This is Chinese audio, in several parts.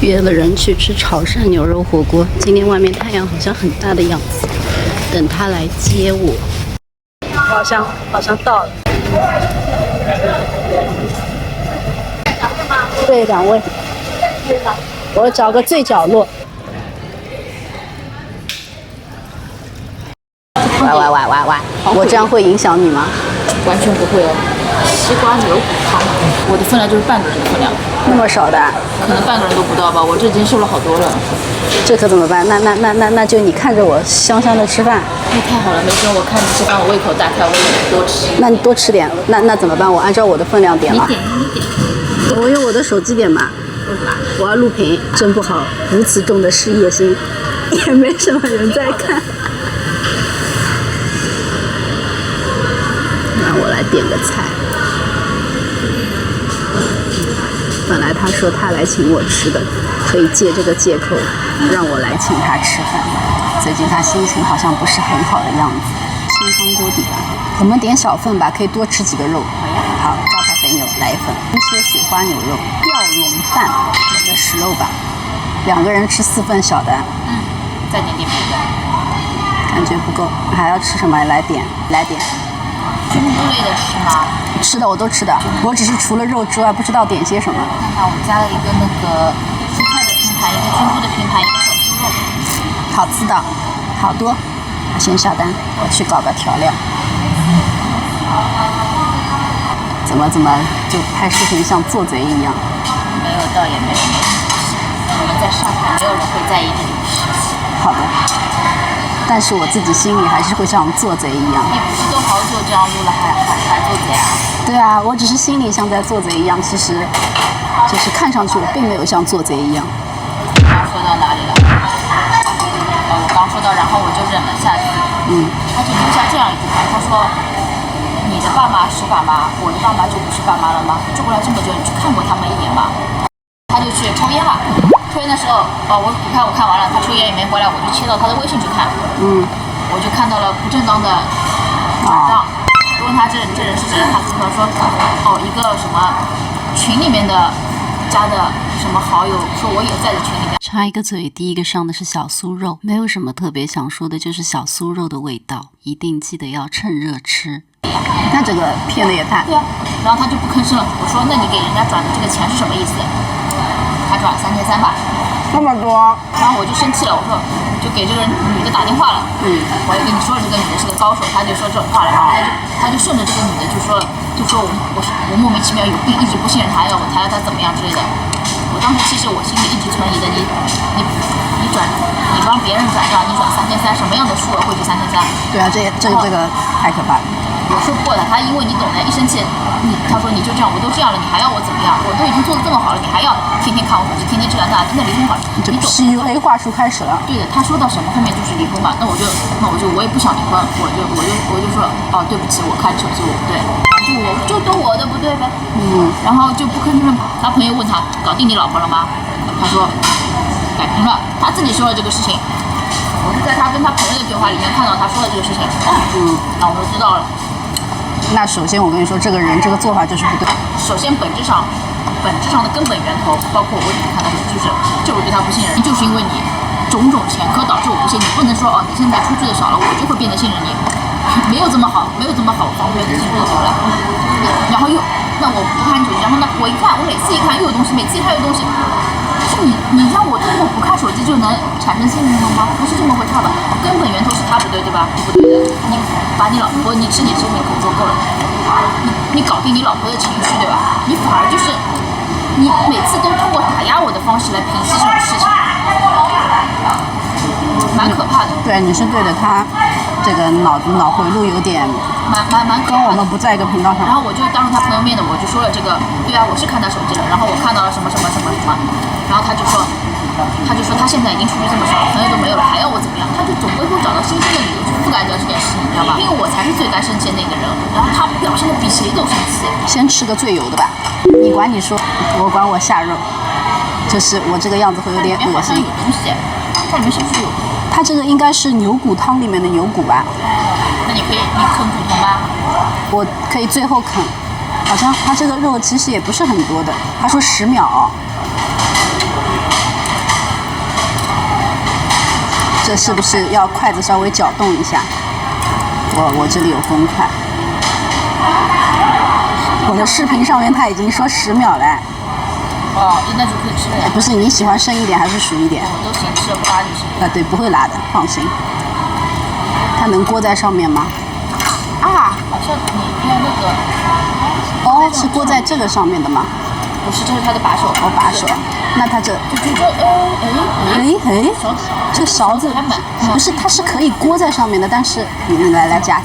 约了人去吃潮汕牛肉火锅。今天外面太阳好像很大的样子，等他来接我。好像到了。对，2位。我找个最角落。喂，我这样会影响你吗？完全不会哦。西瓜牛骨汤，我的分量就是半个人的分量。那么少的？可能半个人都不到吧，我这已经瘦了好多了。这可怎么办？那就你看着我香香的吃饭。那太好了，没事，我看你吃饭，我胃口大开，我也多吃。那你多吃点，那怎么办？我按照我的分量点了。你点。我用我的手机点吧。我要录屏，真不好，如此重的事业心，也没什么人在看。那我来点个菜。本来他说他来请我吃的，可以借这个借口让我来请他吃饭。最近他心情好像不是很好的样子。清汤锅底吧，我们点小份吧，可以多吃几个肉。好，招牌肥牛来1份，切雪花牛肉，吊龙蛋，点个10肉吧。2个人吃4份小的。再点别的。感觉不够，还要吃什么？来点。菌菇类的吃吗？吃的我都吃的，我只是除了肉之外不知道点些什么。看看，我加了一个那个蔬菜的拼盘，一个菌菇的拼盘，一个小猪肉。好吃的，好多。先下单，我去搞个调料。怎么就拍视频像做贼一样？没有，倒也没有。我们在上海，没有人会在意这种事情。好的。但是我自己心里还是会像做贼一样。你不是都好久这样录了，还做贼啊？对啊，我只是心里像在做贼一样，其实就是看上去我并没有像做贼一样。刚说到哪里了？我刚说到，然后我就忍了下去。他就留下这样一句话，他说：“你的爸妈是爸妈，我的爸妈就不是爸妈了吗？住过来这么久，你去看过他们一眼吗？”他就去抽烟了。抽烟的时候，我看完了，他抽烟也没回来，我就切到他的微信去看。我就看到了不正当的转账。问他这人是谁，他说一个什么群里面的加的什么好友，说我也在这群里面。插一个嘴，第一个上的是小酥肉，没有什么特别想说的，就是小酥肉的味道，一定记得要趁热吃。那这个骗的也太……对啊，然后他就不吭声了。我说那你给人家转的这个钱是什么意思？他转3300吧。那么多，然后我就生气了，我说就给这个女的打电话了。我也跟你说了，这个女的是个高手，她就说这种话了，然后他就顺着这个女的就说我莫名其妙有病，一直不信任她，要她怎么样之类的。我当时其实我心里一直存疑的，你帮别人转账，你转3300，什么样的数额会是3300？对啊，这个太可怕了。我说不过的，他因为你懂的，一生气，他说你就这样，我都这样了，你还要我怎么样？我都已经做得这么好了，你还要天天看我手机，天天这样那，真的离婚吧？这 PUA 话术开始了。对的，他说到什么后面就是离婚嘛，那我也不想离婚，我就说对不起，我看手机我不对，就都我的不对呗。然后就不吭声。他朋友问他搞定你老婆了吗？他说改评了，他自己说了这个事情。我是在他跟他朋友的对话里面看到他说的这个事情。那我就知道了。那首先我跟你说，这个人这个做法就是不对。首先本质上的根本源头，包括我为什么看到就是对他不信任，就是因为你种种前科导致我不信。你不能说你现在出去的少了，我就会变得信任你，没有这么好，防备你进步的多了。然后那我不看手机，然后呢，我一看，我每次一看又有东西，每次一看有东西。是你让我通过不看手机就能产生信任了吗？不是这么回事吧？根本源头是他不对，对吧？不对的，你把你老婆，你吃你口做够了，你搞定你老婆的情绪，对吧？你反而就是你每次都通过打压我的方式来平息这种事情，蛮可怕的。对，你是对的，他这个脑回路有点蛮跟我们不在一个频道上。然后我就当着他朋友面的，我就说了这个，对啊，我是看他手机了，然后我看到了什么，然后他就说他现在已经出去这么少，朋友都没有了，还要我怎么样？他就总归会找到新鲜的理由去覆盖掉这件事情，你知道吧？因为我才是最该生气的那个人，然后他表现的比谁都生气。先吃个最油的吧，你管你说，我管我下肉，就是我这个样子会有点恶心。有东西，它里面是不是有？它这个应该是牛骨汤里面的牛骨吧？那你啃骨头吗？我可以最后啃，好像它这个肉其实也不是很多的，他说10秒。这是不是要筷子稍微搅动一下？我这里有公筷。我的视频上面他已经说10秒了。哦，那就可以吃了呀。不是，你喜欢生一点还是熟一点？我都行，吃了不拉就行。对，不会拉的，放心。它能搁在上面吗？啊，好像你要那个。哦，是搁在这个上面的吗？不是，这是它的把手。哦，把手。那它这这勺子不是，它是可以搁在上面的，但是你来夹。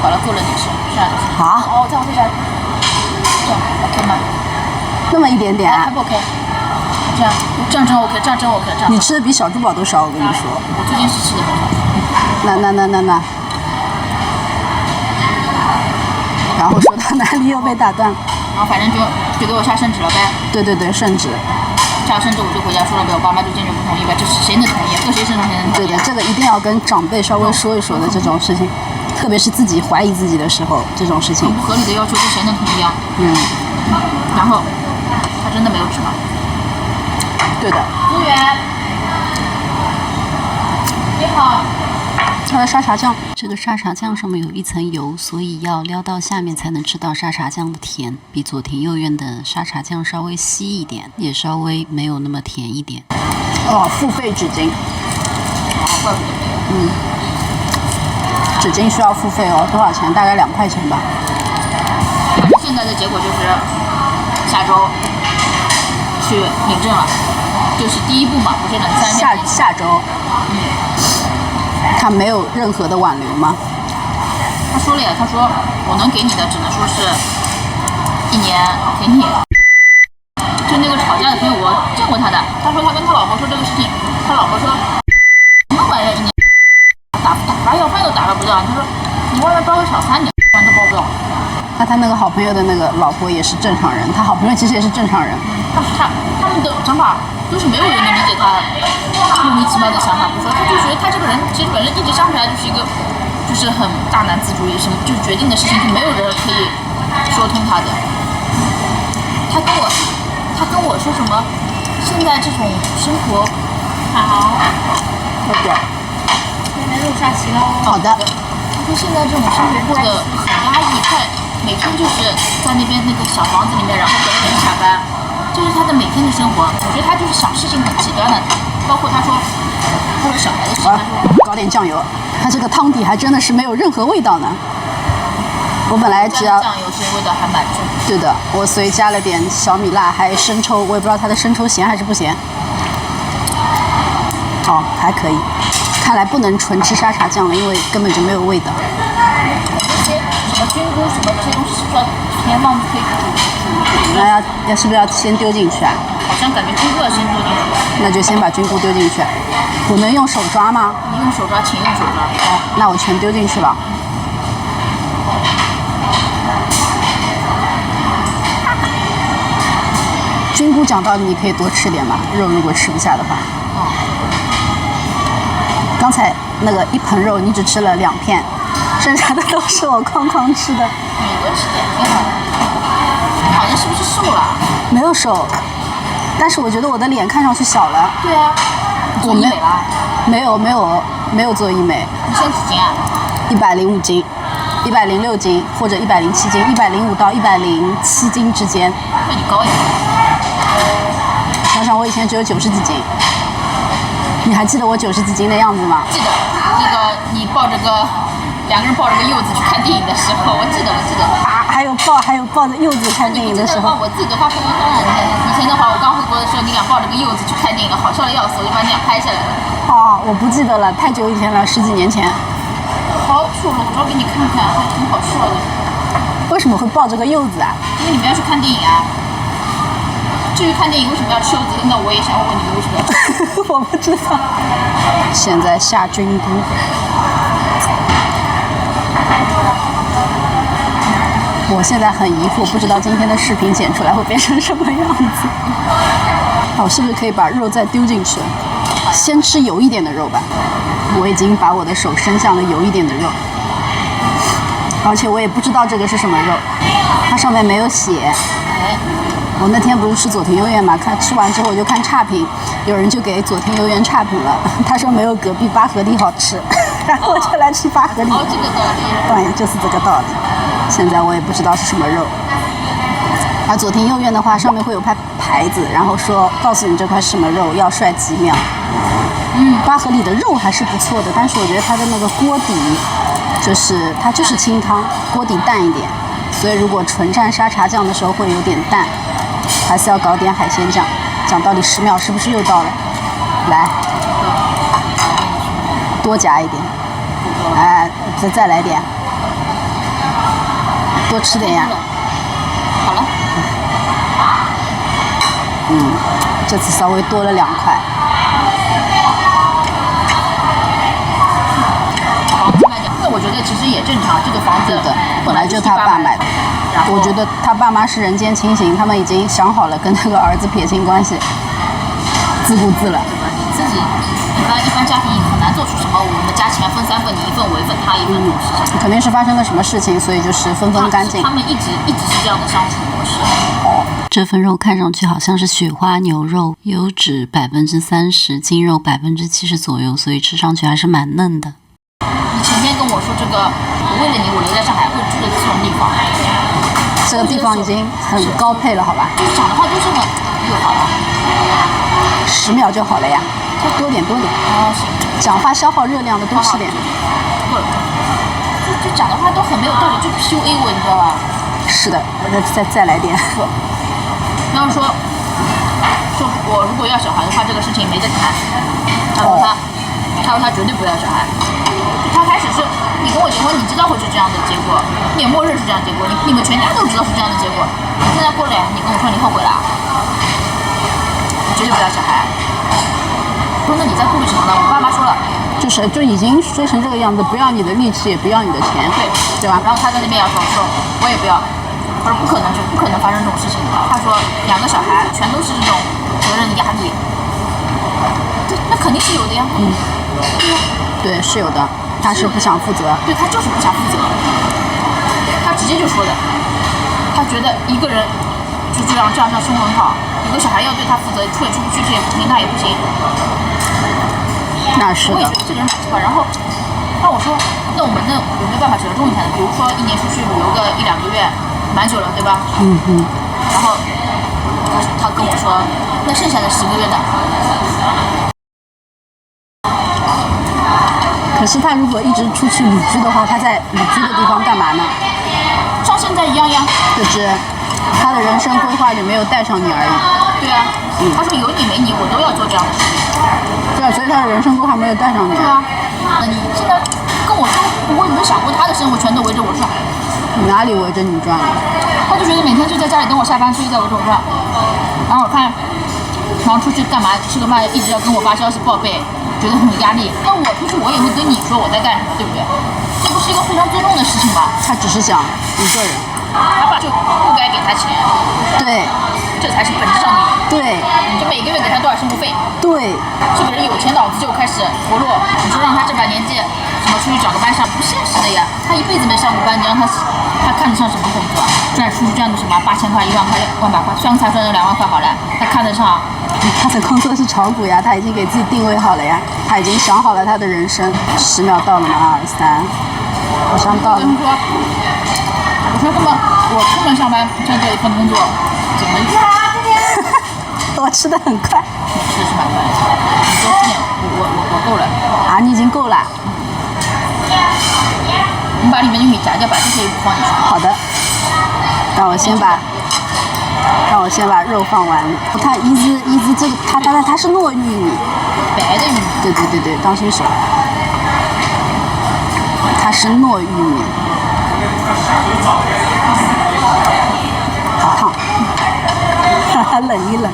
好了，够了，你吃，这样就行。好。哦，再往这加。这样 OK 吗？那么一点点。还不 OK。这样真 OK， 这样真 OK， 这样。你吃的比小珠宝都少，我跟你说。我最近是吃的很少。那。然后说到哪里又被打断了？然后反正就给我下圣旨了呗。对，圣旨。下圣旨我就回家说了呗，我爸妈就坚决不同意呗，这是谁能同意？搁谁身上才能同意？对的，这个一定要跟长辈稍微说一说的这种事情，特别是自己怀疑自己的时候，这种事情。很不合理的要求，这谁能同意啊？然后他真的没有吃吗？对的。服务员，你好。它的沙茶酱，这个沙茶酱上面有一层油，所以要撩到下面才能吃到沙茶酱的甜，比左庭右院的沙茶酱稍微稀一点，也稍微没有那么甜一点。哦，付费纸巾。怪不得没有。纸巾需要付费哦，多少钱？大概2块钱吧。现在的结果就是下周去领证了，就是第一步嘛，不是冷3天。下周。他没有任何的挽留吗？他说了呀，他说我能给你的只能说是1年给你。就那个吵架的朋友，我见过他的，他说他跟他老婆说这个事情，他老婆说什么玩意儿1年打发要饭都打发不到，他说你外面包个小3，你饭都包不到。那他那个好朋友的那个老婆也是正常人，他好朋友其实也是正常人。他们的想法都是没有人能理解他莫名其妙的想法，比如说他就觉得他这个人其实本身一直相处来就是一个就是很大男子主义，什么就是决定的事情是没有人可以说通他的。他跟我说什么现在这种生活好，现在肉下齐了。好的。他说现在这种生活过得很压抑，每天就是在那边那个小房子里面，然后等人下班。这是他的每天的生活，我觉得他就是想事情很极端的，包括他说小孩的事情，他说搞点酱油，他这个汤底还真的是没有任何味道呢。我本来只要酱油其实味道还蛮重。对的，我所以加了点小米辣，还生抽，我也不知道它的生抽咸还是不咸。哦，还可以，看来不能纯吃沙茶酱了，因为根本就没有味道。这些什么菌菇什么这些东西是不是要提前放可以煮？那是不是要先丢进去啊？好像感觉菌菇要先丢进去。那就先把菌菇丢进去。我能用手抓吗？你用手抓，请用手抓。哦，那我全丢进去了。菌菇讲道理，你可以多吃点嘛，肉如果吃不下的话。刚才那个1盆肉，你只吃了2片，剩下的都是我哐哐吃的。你多吃点，挺好的。你好像是不是瘦了？没有瘦，但是我觉得我的脸看上去小了。对啊。我没有做医美。你现在几斤啊？105斤，106斤或者107斤，105到107斤之间。那你高一点。想想我以前只有90几斤，你还记得我90几斤的样子吗？记得，那个你抱着个2个人抱着个柚子去看电影的时候，我记得。啊，还有抱着柚子看电影的时候。我自己都发朋友圈了。以前的话，我刚回国的时候，你俩抱着个柚子去看电影，好笑的要死，我就把你俩拍下来了。哦，我不记得了，太久以前了，10几年前。好丑了，我找给你看看，还挺好笑的。为什么会抱着个柚子啊？因为你们要去看电影啊。至于看电影为什么要吃柚子，那我也想问问你们为什么要吃。我不知道。现在下菌菇。我现在很疑惑，不知道今天的视频剪出来会变成什么样子。我是不是可以把肉再丢进去？先吃油一点的肉吧。我已经把我的手伸向了油一点的肉，而且我也不知道这个是什么肉，它上面没有写。我那天不是吃佐田悠园嘛，吃完之后我就看差评，有人就给佐田悠园差评了，他说没有隔壁八合里好吃，然后我就来吃八合里。哦，这个道理。对，就是这个道理。现在我也不知道是什么肉。而佐田佑院的话，上面会有牌子，然后说告诉你这块是什么肉，要帅几秒。八合里的肉还是不错的，但是我觉得它的那个锅底，就是它就是清汤，锅底淡一点，所以如果纯蘸沙茶酱的时候会有点淡，还是要搞点海鲜酱。讲道理10秒是不是又到了？来，多夹一点，哎，再来点，多吃点呀。好了。这次稍微多了2块。房子卖掉，那我觉得其实也正常，这个房子本来就他爸买的。我觉得他爸妈是人间清醒，他们已经想好了跟那个儿子撇清关系，自顾自了。你自己一般家庭很难做出什么我们家钱分3份，你1份我1份他1份这种事情。肯定是发生了什么事情，所以就是分干净。他们一直是这样的相处模式。这份肉看上去好像是雪花牛肉，油脂30%，筋肉70%左右，所以吃上去还是蛮嫩的。你前天跟我说这个，我为了你，我留在上海会住的这种地方。这个地方已经很高配了，好吧？就是讲的话都这么又好了。10秒就好了呀，多点。哦，行。讲话消耗热量的多吃点。不，就讲的话都很没有道理，就 PUA 我，你知道吧？是的，我再来点。不，要是说我如果要小孩的话，这个事情没得谈。他说他绝对不要小孩。他开始是你跟我结婚，你知道会是这样的结果，你也默认是这样的结果，你们全家都知道是这样的结果。你现在过来，你跟我说你后悔了，我绝对不要小孩。我说那你在顾虑什么呢？我爸妈说了，就已经说成这个样子，不要你的力气，也不要你的钱，对吧？然后他在那边要说我也不要。我说不可能发生这种事情的。他说2个小孩全都是这种责任的压力，对，那肯定是有的呀。对，是有的。他是不想负责。对，他就是不想负责。他直接就说的，他觉得一个人就这样生活很好，有个小孩要对他负责，出也出不去，这也不行，那也不行。那是的。我也觉得这个人蛮奇怪。然后我说，那我们有没有办法折中一下呢？比如说1年出去旅游个1-2个月。蛮久了，对吧？然后他跟我说，那剩下的10个月呢？可是他如果一直出去旅居的话，他在旅居的地方干嘛呢？像现在一样呀。就是他的人生规划里没有带上你而已。对啊。他说有你没你，我都要做这样的事情。对啊，所以他的人生规划没有带上你。对啊。那你现在跟我说，我有没有想过他的生活全都围着我转？哪里围着你转了？他就觉得每天就在家里等我下班，所以在围着我转。然后出去干嘛？吃个饭一直要跟我发消息报备，觉得很有压力。那我出去我也会跟你说我在干什么，对不对？这不是一个互相尊重的事情吗？他只是想一个人。他爸就不该给他钱。对。这才是本质上的。对。你就每个月给他多少生活费？对。这个人有钱脑子就开始活络。你说让他这把年纪什么出去找个班上，不现实的呀。他一辈子没上过班，你让他看得上什么工作？出去赚个什么8000块、1万块、100块，算才赚了2万块好了，他看得上？他的工作是炒股呀，他已经给自己定位好了呀，他已经想好了他的人生。10秒到了吗？2、3，好像到了。我说根本我出门上班挣这一份工作，怎么？我吃的很快。你吃的是蛮快的。你多吃点，我够了。啊，你已经够了。你把里面的米夹掉，把这些不放进去。好的。让我先把肉放完。它伊兹这个它是糯玉米，白的玉米。对，当心手。它是糯玉米。好烫。冷一冷。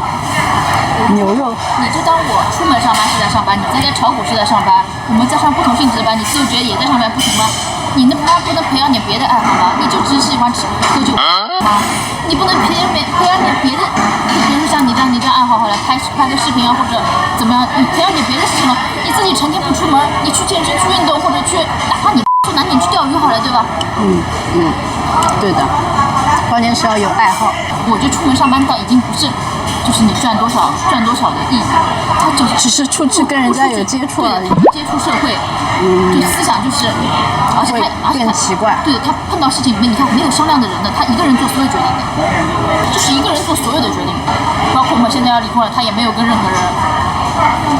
牛肉。你就当我出门上班是在上班，你在家炒股是在上班，我们在上不同性质的班，你自由觉得也在上班，不行吗？你那妈不能培养点别的爱好吗？你就只喜欢喝酒啊？你不能培养点别的，比如说像你这样爱好好了，拍个视频啊，或者怎么样，你培养点别的事情吗？你自己成天不出门，你去健身、去运动，或者去哪怕你去南宁去钓鱼好了，对吧？对的。关键是要有爱好。我觉得出门上班倒已经不是，就是你赚多少的意义，他只是出去跟人家有接触而已，接触社会，就思想就是，而且变奇怪。对他碰到事情里面，你看没有商量的人的，他一个人做所有决定的，就是一个人做所有的决定，包括我们现在要离婚了，他也没有跟任何人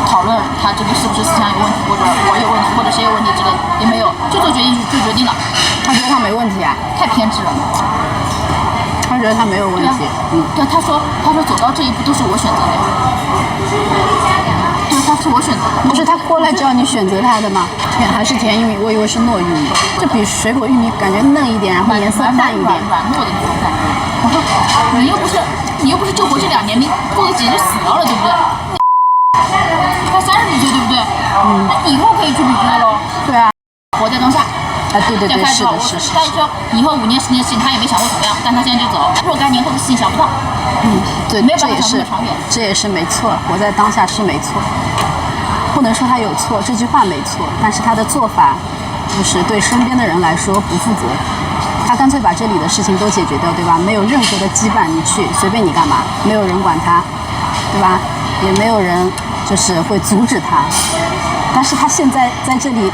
讨论他这个是不是思想有问题，或者我有问题，或者谁有问题之类的，也没有，就做决定就决定了。他觉得他没问题啊？太偏执了。他觉得他没有问题。对，他说走到这一步都是我选择的。对，他是我选择的。不是他过来叫你选择他的吗？还是甜玉米？我以为是糯玉米，就比水果玉米感觉嫩一点，然后颜色淡一点，软糯的那种感觉。我说你又不是就活这2年，你过个几年就死掉了，对不对？他30几岁，对不对？那你以后可以去旅居喽。对啊，活在当下。对，是的。他说以后5年10年的事情他也没想过怎么样，但他现在就走，若干年后的事情想不到。对，没有办法想那么长远。这也是没错，活在当下是没错，不能说他有错，这句话没错，但是他的做法就是对身边的人来说不负责。他干脆把这里的事情都解决掉，对吧？没有任何的羁绊，你去随便你干嘛，没有人管他，对吧？也没有人就是会阻止他。但是他现在在这里。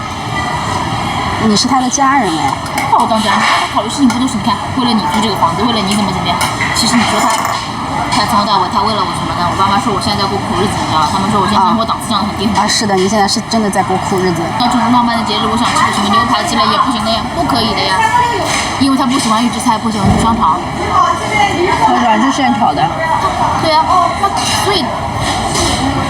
你是他的家人哎，把我当家人，他考虑事情不都是你看，为了你租这个房子，为了你怎么样？其实你说他从头到尾，他为了我什么呢？我爸妈说我现在在过苦日子，你知道吧？他们说我现在生活档次降得很低很低。是的，你现在是真的在过苦日子。那这种浪漫的节日，我想吃个什么牛排之类也不行的呀，不可以的呀，因为他不喜欢预制菜，不喜欢吃香肠。他喜欢吃现炒的。对呀，所以。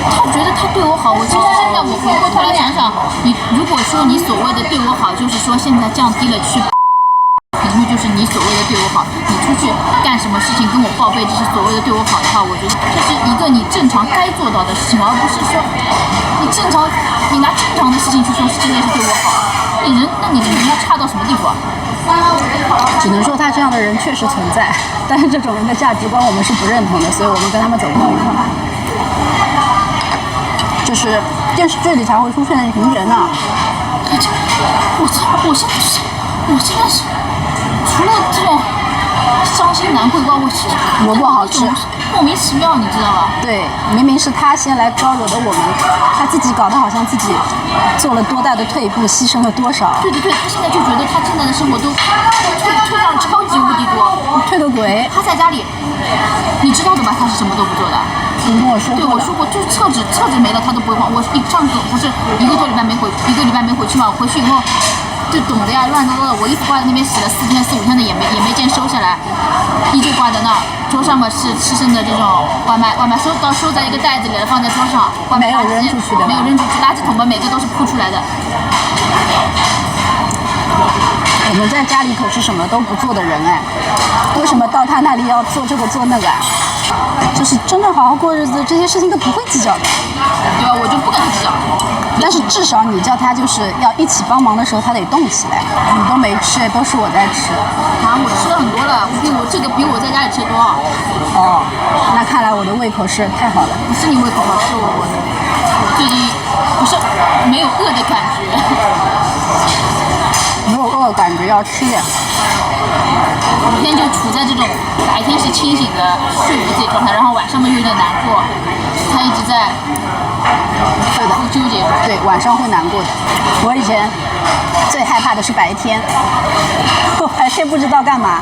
他觉得他对我好，我其实现在我回过头来想想，你如果说你所谓的对我好，就是说现在降低了去频率，就是你所谓的对我好，你出去干什么事情跟我报备，这是所谓的对我好的话，我觉得这是一个你正常该做到的事情，而不是说你拿正常的事情去说这件事对我好，那你的人要差到什么地步啊？只能说他这样的人确实存在，但是这种人的价值观我们是不认同的，所以我们跟他们走不到一块。就是电视剧里才会出现的名人啊！我现在是除了这种伤心难过以外，萝卜好吃，莫名其妙，你知道吧？对，明明是他先来招惹的我们，他自己搞得好像自己做了多大的退步，牺牲了多少。对，他现在就觉得他现在的生活都退让超级无敌多，退个鬼！他在家里，你知道的吧？他是什么都不做的。你跟我说过。对，我说过，就是厕纸没了，他都不会换。我上次不是一个礼拜没回去嘛，回去以后就懂得呀，乱糟糟的。我衣服挂在那边洗了4天4、5天的，也没见收下来，依旧挂在那儿。桌上嘛是吃剩的这种外卖收在一个袋子里了，放在桌上。没有扔出去的。没有扔出去，垃圾桶嘛每个都是铺出来的。我们在家里可是什么都不做的人哎，为什么到他那里要做这个做那个啊？就是真的好好过日子，这些事情都不会计较的，对吧？我就不跟他计较。但是至少你叫他就是要一起帮忙的时候，他得动起来。你都没吃，都是我在吃。啊，我吃了很多了，比我在家里吃的多。哦，那看来我的胃口是太好了。不是你胃口好，是我最近不是没有饿的感觉。没有饿感觉要吃点。每天就处在这种白天是清醒的睡不自己状态，然后晚上嘛又有点难过，他一直在纠结。对，晚上会难过的。我以前最害怕的是白天，我白天不知道干嘛，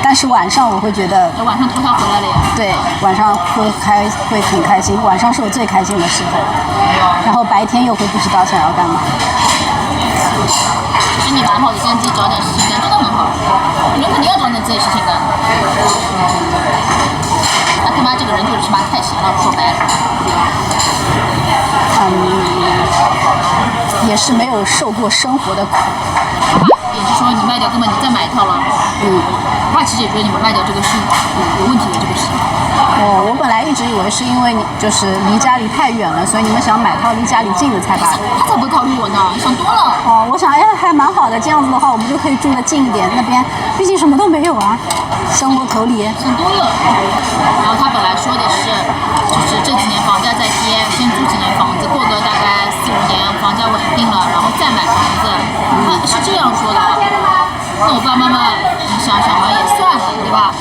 但是晚上我会觉得。晚上头条回来了呀。对，晚上会很开心，晚上是我最开心的时候，然后白天又会不知道想要干嘛。其实你蛮好的，现在自己找点事情干，真的很好。人肯定要找点自己事情干。他妈这个人就是他妈太闲了，说白了。也是没有受过生活的苦。也是说你卖掉，根本你再买一套了。他其实也觉得你们卖掉这个是有问题的这个事情。我本来一直以为是因为你就是离家里太远了，所以你们想买套离家里近的才把。他才不会考虑我呢，你想多了。我想还蛮好的，这样子的话我们就可以住得近一点，那边毕竟什么都没有啊，生活口里。想多了。然后他本来说的是，就是这几年房价在跌，先租几年房子，过个大概4、5年房价稳定了，然后再买房子，他是这样说的。那我爸爸妈妈想想嘛，也算了，对吧？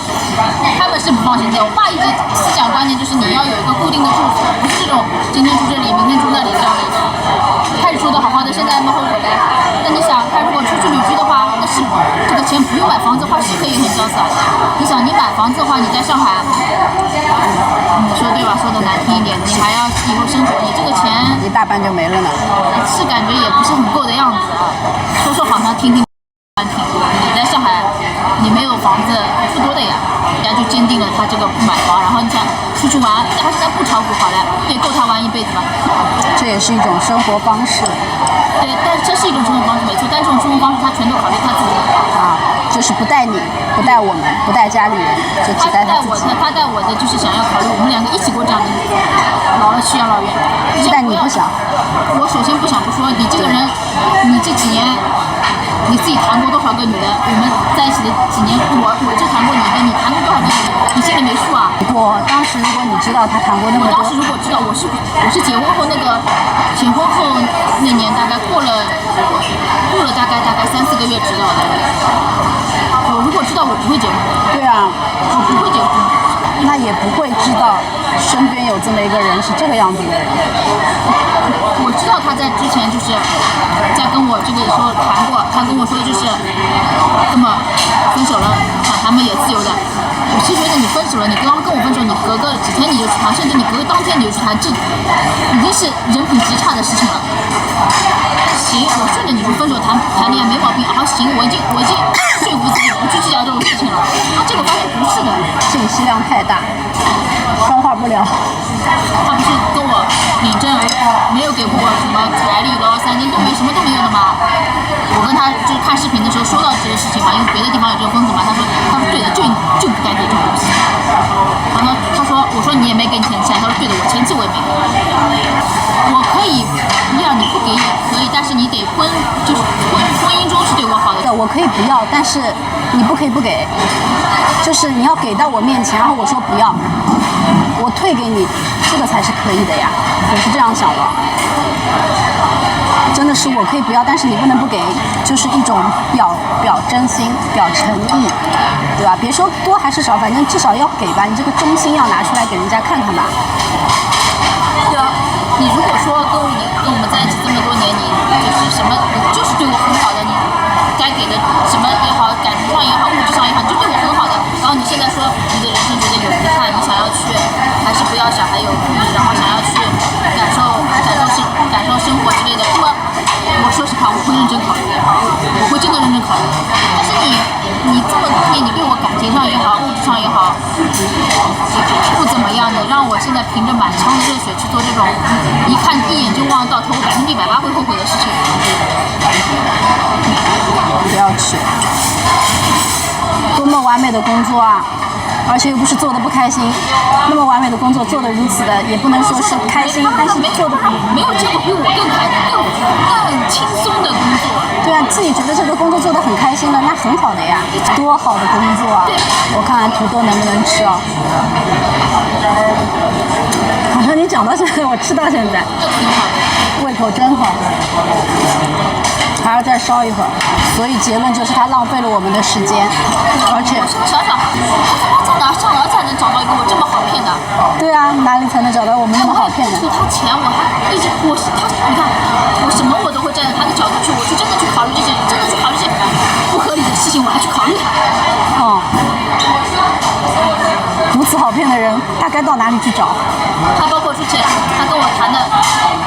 钱不用买房子的话是可以很潇洒的。你想，你买房子的话，你在上海，你说对吧？说的难听一点，你还要以后生活，你这个钱一大半就没了呢。是感觉也不是很够的样子啊。说好像听挺多，你在上海，你没有房子不多的呀，人家就坚定了他这个不买房，然后你想出去玩，他现在不炒股好了，也够他玩一辈子吧。这也是一种生活方式。对，但是这是一种生活方式没错，但这种生活方式他全都考虑他自己啊，就是不带你，不带我们，不带家里人，就只带他自己。他带我的就是想要考虑我们两个一起过这样的日子，老了去养老院。但你不想？我首先不想不说，你这个人，你这几年。你自己谈过多少个女人？我们在一起的几年，我就谈过你的，你谈过多少个女人？你心里没数啊？我当时如果你知道他谈过那么多，我当时如果知道我是结婚后那个结婚后那年大概过了大概3-4个月知道的。我如果知道我不会结婚的。对啊，我不会结婚。那也不会知道身边有这么一个人是这个样子的人。我知道他在之前就是在跟我这个时候谈过，他跟我说的就是那么分手了，想谈们也自由的。我其实觉得你分手了，你刚刚跟我分手，你隔个几天你就去谈，甚至你隔个当天你就去谈，这已经是人品极差的事情了。行，我顺着你说分手谈恋爱没毛病，好行，我已经说服自己不去计较这种事情了。这个发现不是的，信息量太大，消化不了。他不是跟我领证，没有给过我什么彩礼咯、3金都没什么都没有的吗？我跟他就是看视频的时候说到这个事情嘛，因为别的地方有这个风俗嘛，他说对的，就不该给这种东西。然后我说你也没给你前妻，他说对的，我前妻我也没给。我可以要你不给也可以，但是你得就是婚姻中是对我好的。我可以不要，但是你不可以不给，就是你要给到我面前，然后我说不要，我退给你，这个才是可以的呀。我是这样想的。真的是我可以不要，但是你不能不给，就是一种表真心、表诚意，对吧？别说多还是少，反正至少要给吧。你这个忠心要拿出来给人家看看吧。对啊，你如果说跟我们在一起这么多年，你就是什么，就是对我很好的，你该给的什么也好，感情上也好，物质上也好，你就对我很好的。然后你现在说你的人生觉得有遗憾，你想要去还是不要小孩有顾虑，然后想要去感受生活之类的，那么我说实话，我会认真考虑，我会真的认真考虑。但是你这么多年，你对我感情上也好，物质上也好，不怎么样，你让我现在凭着满腔的热血去做这种一眼就望到头100%会后悔的事情，不要去。多么完美的工作啊！而且又不是做的不开心，那么完美的工作做的如此的，也不能说是开心，但是做的没有见过比我更轻松的工作。对啊，自己觉得这个工作做得很开心了，那很好的呀，多好的工作啊！我看看土豆能不能吃啊？好像你讲到现在，我吃到现在，胃口真好。还要再烧一会儿，所以结论就是他浪费了我们的时间，而且想想，在哪上哪才能找到一个我这么好骗的？对啊，哪里才能找到我们那么好骗的？付他钱，我还一直你看，我什么我都会站在他的角度去，我去真的去考虑这些，真的去考虑这些不合理的事情，我还去考虑他。如此好骗的人，他该到哪里去找？他包括之前他跟我谈的，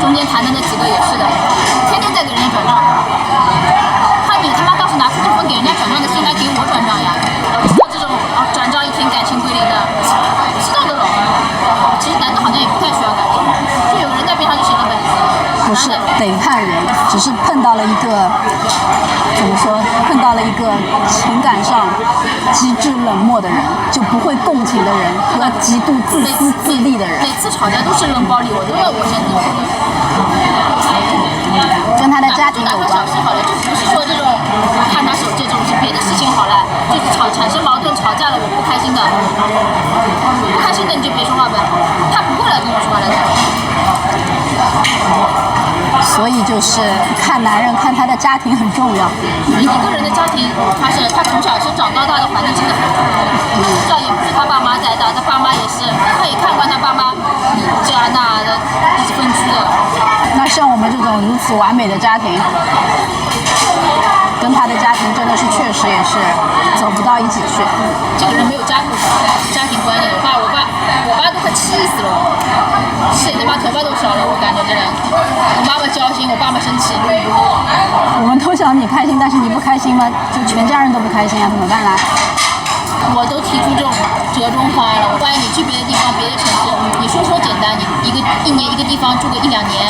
中间谈的那几个也是的，天天在给人家转账。你他妈当时拿出这份给人家转账的信来给我转账呀？知道这种转账一听感情归零的，知道的了。其实男的好像也不太需要感情，就有个人在边上就行了呗。不是，得看人，只是碰到了一个怎么说？碰到了一个情感上极致冷漠的人，就不会共情的人和极度自私自利的人。每次吵架都是冷暴力，我都要我先走。跟他的家庭有关。小事好了，就不是说这种看他手这种，是别的事情好了，就是产生矛盾吵架了，我不开心的，不开心的你就别说话呗，他不会来跟我说话来的。所以就是看男人，看他的家庭很重要。一个人的家庭，他从小生长到大的环境真的很重要。他从小也不是他爸妈带大，他爸妈也是，他也看惯他爸妈这样那的一直分居的。那像我们这种如此完美的家庭，跟他的家庭真的是确实也是走不到一起去。这个人没有家庭观念，我爸都快气死了，气得把头发都烧了，我感觉这人。我妈妈焦心，我爸爸生气。我们都想你开心，但是你不开心吗？就全家人都不开心啊，怎么办啦？我都提出这种折中方案了。万一你去别的地方、别的城市，你说简单，你一年一个地方住个1-2年，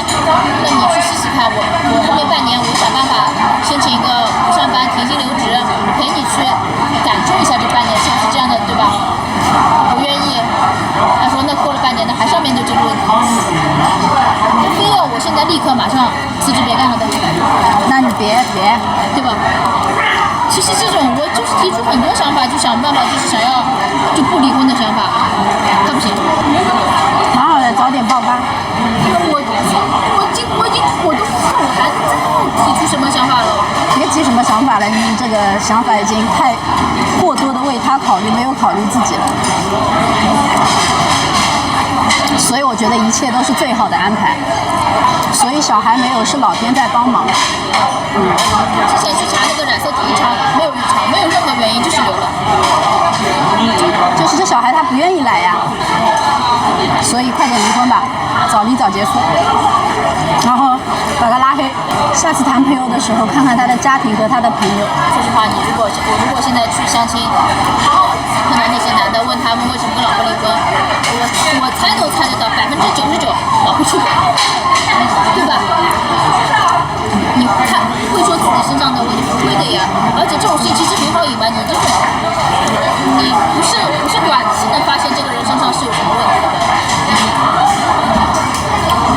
那你去试试看。我后面半年我想办法申请一个不上班停薪留职，陪你去感受一下这半年是不是这样的，对吧？我不愿意。他说那过了半年，那还是要面对这个问题。他非要我现在立刻马上辞职别干了呗？那你别，对吧？其实这种我就是提出很多想法，就想办法，就是想要就不离婚的想法，他不行。蛮好的，早点爆发。我都不知道我还提出什么想法了。别提什么想法了，你这个想法已经太过多的为他考虑，没有考虑自己了。所以我觉得一切都是最好的安排。所以小孩没有是老天在帮忙。之前去查那个染色体异常，没有异常，没有任何原因，就是留了。就是这小孩他不愿意来呀，所以快点离婚吧，早离早结束。然后把他拉黑，下次谈朋友的时候看看他的家庭和他的朋友。说实话，我如果现在去相亲，看到那些男的问他们为什么跟老婆离婚，我猜都猜得到99%老婆出轨，对吧？你看会说自己身上的问题，不会的呀。而且这种事情其实很好隐瞒，你不是短期能发现这个人身上是有什么问题的。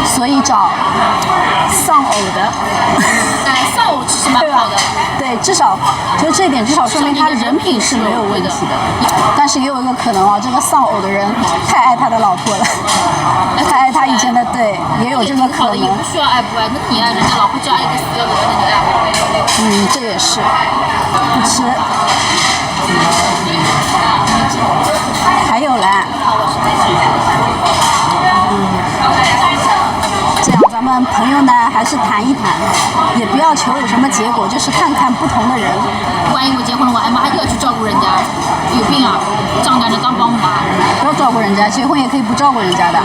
所以找丧偶的，丧偶其实蛮好的。对，至少就这一点，至少说明他人品是没有问题的。但是也有一个可能啊，这个丧偶的人太爱他的老婆了，太爱他以前的，对，也有这个可能。也不需要爱不爱，那你爱人家老婆就爱一个死掉的人，那你爱？这也是不吃。还有嘞。这样咱们朋友呢还是谈一谈，也不要求有什么结果，就是看看不同的人。万一我结婚了，我还妈又要去照顾人家，有病啊！仗赶着当保姆啊！不要照顾人家，结婚也可以不照顾人家的，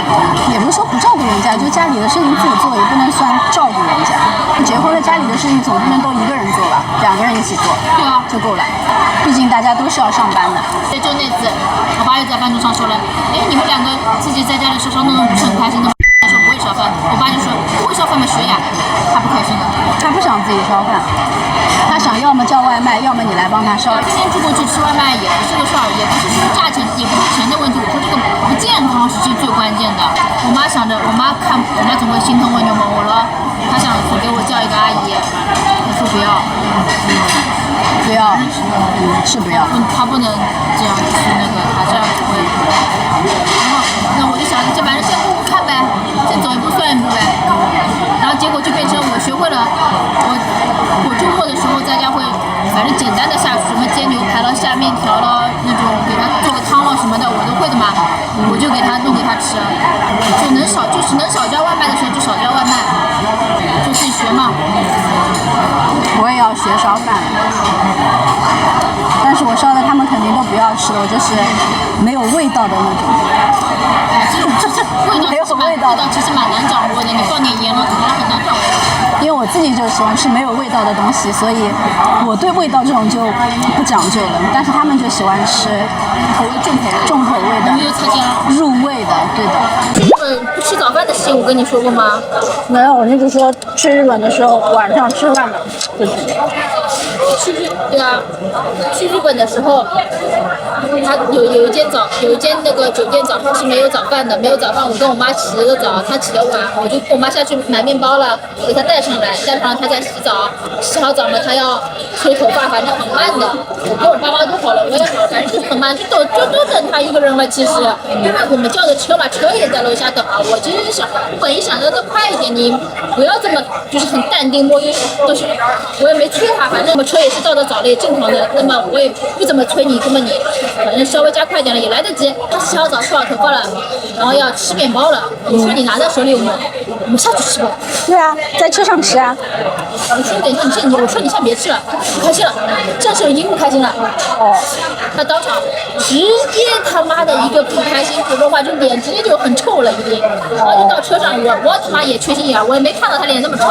也不是说不照顾人家，就家里的事情自己做，也不能算照顾人家。结婚了，家里的事情总不能都一个人做吧，2个人一起做，对啊，就够了。毕竟大家都是要上班的。所以就那次，我爸又在饭桌上说了，你们2个自己在家里烧烧弄弄，不是很开心的吗？说不会烧饭，我爸就说不会烧饭嘛，学呀，他不开心了。他不想自己烧饭，他想要么叫外卖，要么你来帮他烧。今天出国去吃外卖也不是个事儿，也不是说价钱，也不是钱的问题。我说这个不健康是最关键的。我妈想着，我妈总会心疼我，就问我了，她想说给我叫一个阿姨，我说不要，不要，是不要。她不能这样去那个，她这样不会。然后那我就想，这反正先顾看呗，先走一步算一步呗。然后结果就变成我学会了，我周末的时候在家会，反正简单的下厨，什么煎牛排了、下面条了，那种给他做个汤了什么的，我都会的嘛，我就给他弄给他吃，就是能少叫外卖的时候就少叫外卖，就自己学嘛。我也要学烧饭，但是我烧的他们肯定都不要吃的，我就是没有味道的那种。这种其实味道其实蛮难掌握的，你放点盐了，可能很难掌握。因为我自己就喜欢吃没有味道的东西，所以我对味道这种就不讲究了。但是他们就喜欢吃重口味的、入味的，对的。去日本不吃早饭的事情，我跟你说过吗？没有，我就是说去日本的时候晚上吃饭的事情。对啊，去日本的时候，他有一间那个酒店早上是没有早饭的，没有早饭，我跟我妈起了个早，她起得晚，我就跟我妈下去买面包了，给她带上来她在洗澡，洗好澡嘛，她要吹头发，反正很慢的。我跟我爸妈都好了，我也好，反正就很慢，就都等她一个人了。其实，因为我们叫的车嘛，车也在楼下等啊。我其实本意想着都快一点，你不要这么就是很淡定摸鱼，都是我也没催她，反正我们车也是到得早的，也正常的。那么我也不怎么催你，那么你反正稍微加快点了也来得及。她洗好澡，梳好头发了，然后要吃面包了。你说你拿在手里，我们下去吃吧。对啊，在车上吃啊。我说等一下，我说你先别吃了，不开心了。这时候已经不开心了。哦，他当场直接他妈的一个不开心，普通话就脸直接就很臭了已经。然后就到车上，我他妈也缺心眼，我也没看到他脸那么臭。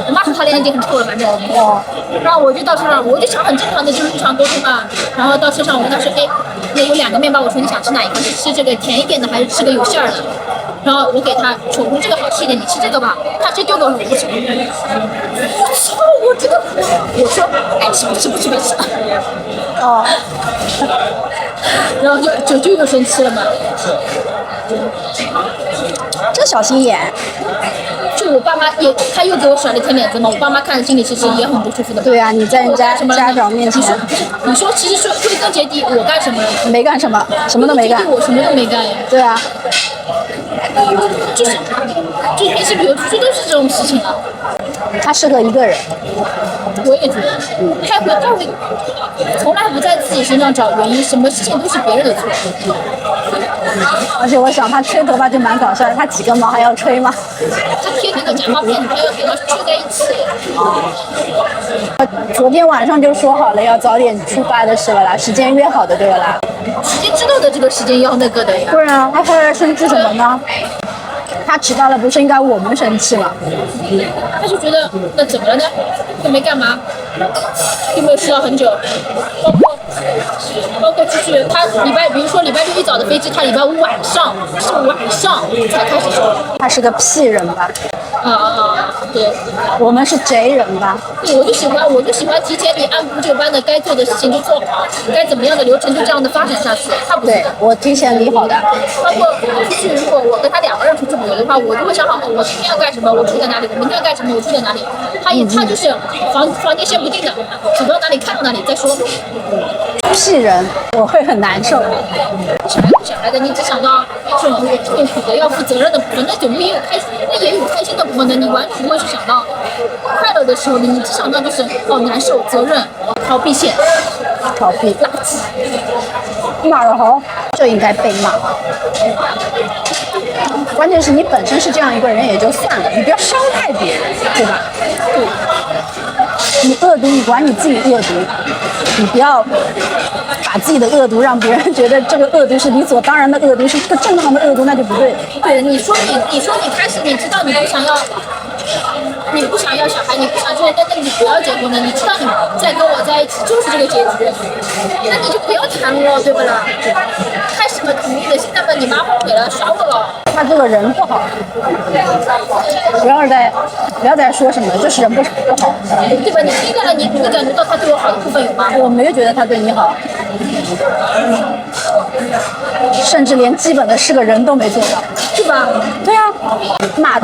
我妈说他脸已经很臭了，反正。哦。然后我就到车上，我就想很正常的就是日常沟通嘛。然后到车上我跟他说，哎，那有2个面包，我说你想吃哪一个？是吃这个甜一点的，还是吃个有馅儿的？然后我给他瞅着这个好吃一点，你吃这个吧。他直接丢给我，我不吃。我操！我这个，我说爱吃不吃不吃别吃。哦。然后就又生气了嘛。这小心眼。就我爸妈他又给我甩了一天脸子嘛，我爸妈看着心里其实也很不舒服的。对啊，你在人家家长面前，你说其实说归根结底我干什么了？没干什么，什么都没干。我什么都没干呀。对啊。就是平时旅游出去都是这种事情啊。他适合一个人。我也觉得，他会从来不在自己身上找原因，什么事情都是别人的错。而且我想他吹头发就蛮搞笑的，他几根毛还要吹吗？他贴那个假发片，还要给他吹在一起。昨天晚上就说好了要早点出发的是了啦，时间约好的对了啦。时间知道的这个时间要那个的呀。不然啊，他后来生气什么呢？他迟到了，不是应该我们生气吗？他就觉得那怎么了呢？又没干嘛，又没有迟到很久，包括出去，他比如说礼拜6一早的飞机，他礼拜5晚上才开始收。他是个屁人吧？对。我们是贼人吧？对，我就喜欢提前你按部就班的该做的事情就做好，该怎么样的流程就这样的发展下去。他不是的。对，我提前理好的。包括出去，如果我跟他2个人出去旅游的话，我就会想好，我今天要干什么，我住在哪里；我明天要干什么，我住在哪里。他就是房间先不定的，走到哪里看到哪里再说。屁人，我会很难受。小孩的，你只想到这种痛苦的、要负责任的部分，那总也有开心的部分的，你完全不会去想到快乐的时候的，你只想到就是难受、责任、逃避线、逃避垃圾。骂得好，就应该被骂。关键是你本身是这样一个人也就算了，你不要伤害别人，对吧？对。你恶毒，你管你自己恶毒，你不要把自己的恶毒让别人觉得这个恶毒是理所当然的恶毒，是一个正常的恶毒，那就不对。对，你说你开始你知道你不想要小孩，你不想说那你不要结婚了，你知道你再跟我在一起就是这个结局，那你就不要谈了，对不啦？开始嘛同意的，现在嘛你妈后悔了，耍我了。他这个人不好，不要再说什么，就是人不好，对吧？你听下来，你感觉到他对我好的部分有吗？我没有觉得他对你好，甚至连基本的是个人都没做到，是吧？对呀，骂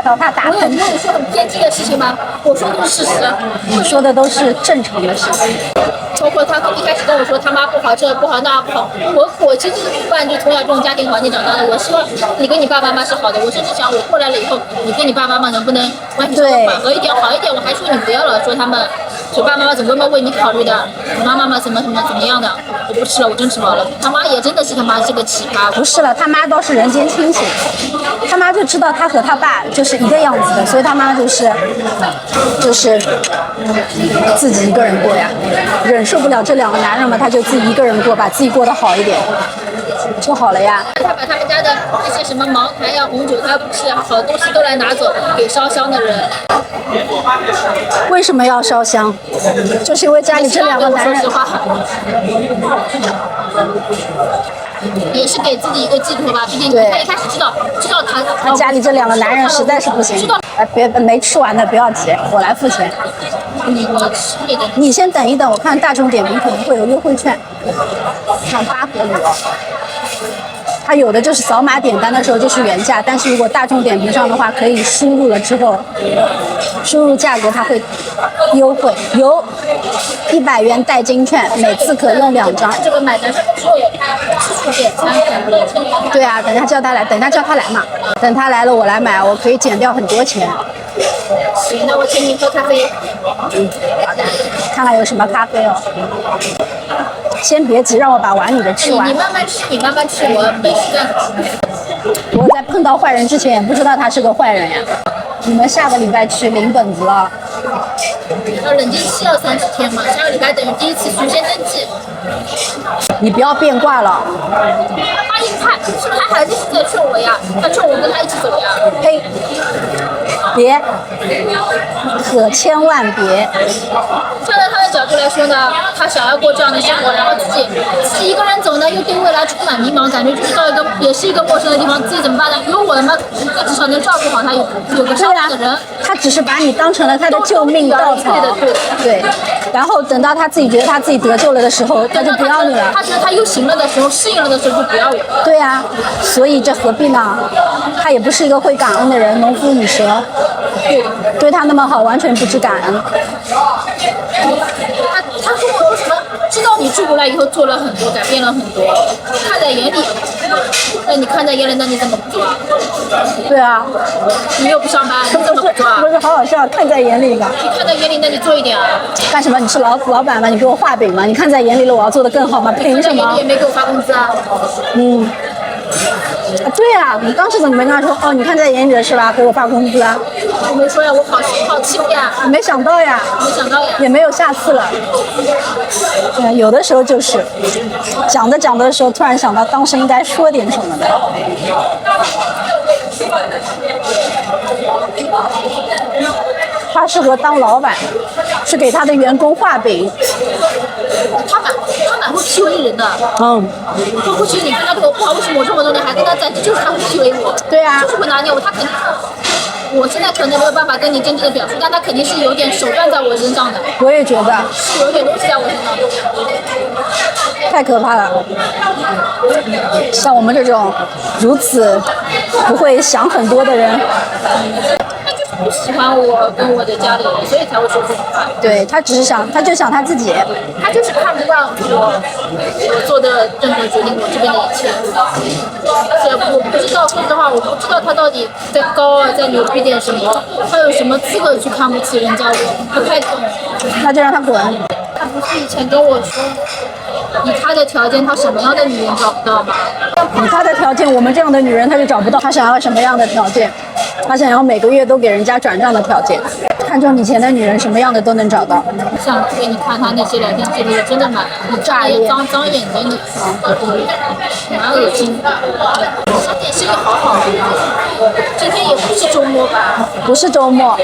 到他打喷嚏。我有没有说很偏激的事情吗？我说的是事实，你说的都是正常的事情。包括他一开始跟我说他妈不好，这不好那不好，我其实一般就从小这种家庭环境长大的，我希望你跟你爸爸妈妈是好的，我甚至想我过来了以后，你跟你爸爸妈妈能不能关系缓和一点好一点，我还说你不要了，说他们爸爸妈妈怎么没为你考虑的，你妈妈怎么样的，我不吃了，我真吃饱了。他妈也真的是他妈是个奇葩。不是了，他妈倒是人间清醒，他妈就知道他和他爸就是一个样子的，所以他妈就是自己一个人过呀，忍受不了这2个男人嘛，他就自己一个人过，把自己过得好一点就好了呀。他把他们家的那些什么茅台呀、红酒，他不吃，好东西都来拿走给烧香的人。为什么要烧香？就是因为家里这2个男人。说实话，也是给自己一个寄托吧。毕竟他一开始知道他家里这2个男人实在是不行。别没吃完的不要急，我来付钱。你先等一等，我看大众点评可能会有优惠券，上8盒里哦。它有的就是扫码点单的时候就是原价，但是如果大众点评上的话，可以输入了之后，输入价格它会优惠，有100元代金券，每次可用2张。这个买单之后吃出点餐。对啊，等他叫他来嘛，等他来了我来买，我可以减掉很多钱。行，那我请你喝咖啡。好的，看看有什么咖啡哦。先别急，让我把碗里的吃完。你慢慢吃，我没事干。我在碰到坏人之前也不知道他是个坏人呀。你们下个礼拜去领本子了？要冷静期要30天嘛，下个礼拜等于第一次随先登记。你不要变卦了。他一看，是他还是在劝我呀？他劝我跟他一起走呀。呸！别，可千万别。站在他的角度来说呢，他想要过这样的生活，然后自己一个人走呢，又对未来充满迷茫，感觉就是到也是一个陌生的地方，自己怎么办呢？有我的吗？那至少能照顾好他，有个相伴的人。他只是把你当成了他的救命稻草。对。然后等到他自己觉得他自己得救了的时候，他就不要你了。他觉得他又行了的时候，适应了的时候就不要我。对呀，所以这何必呢？他也不是一个会感恩的人，农夫与蛇，对他那么好，完全不知感恩。他跟我说什么？知道你出国来以后做了很多，改变了很多，看在眼里。那你看在眼里，那你怎么不做？对啊，你又不上班，你怎么不做啊？不是好好笑，看在眼里吧。你看在眼里，那你做一点啊。干什么？你是老板吗？你给我画饼吗？你看在眼里了，我要做得更好吗？凭什么？你也没给我发工资啊。对呀，你当时怎么没跟他说？哦，你看在眼里了是吧？给我发工资啊？我没说呀，我好气愤呀！没想到呀，也没有下次了。有的时候就是讲着的时候，突然想到当时应该说点什么的。他适合当老板，是给他的员工画饼。他蛮会 PUA 人的。包括其实你看他对我不好，为什么我这么多年还跟他在一起？就是他会 PUA 我。对啊。就是会拿捏我，他肯定。我现在可能没有办法跟你真正的表述，但他肯定是有点手段在我身上的。我也觉得。是有点东西在我身上的。太可怕了。像我们这种如此不会想很多的人。不喜欢我跟我的家里人，所以才会说这种话。对，他就想他自己。他就是看不惯我做的任何决定，我这边的一切。而且我不知道，说实话，我不知道他到底在高傲，在牛逼点什么，他有什么资格去看不起人家？我不太懂。那就让他滚。他不是以前跟我说，以他的条件，他什么样的女人找不到吗？以他的条件，我们这样的女人他就找不到。他想要什么样的条件？他想要每个月都给人家转账的条件。看中你钱的女人，什么样的都能找到。像给你看他那些聊天记录，真的蛮炸眼，脏眼睛的，蛮恶心。商店生意好，今天也不是周末吧？不是周末，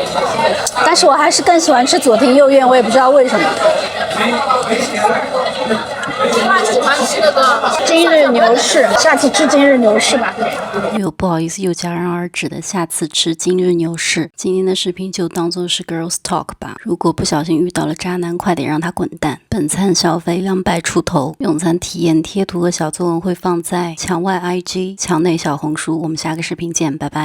但是我还是更喜欢吃左庭右院，我也不知道为什么。喜欢吃那个今日牛市，下次吃今日牛市吧。不好意思，又戛然而止的下次吃今日牛市。今天的视频就当做是 Girls Talk 吧。如果不小心遇到了渣男，快点让他滚蛋。本餐消费200出头，用餐体验贴图和小作文会放在墙外 IG、墙内小红书。我们下个视频见，拜拜。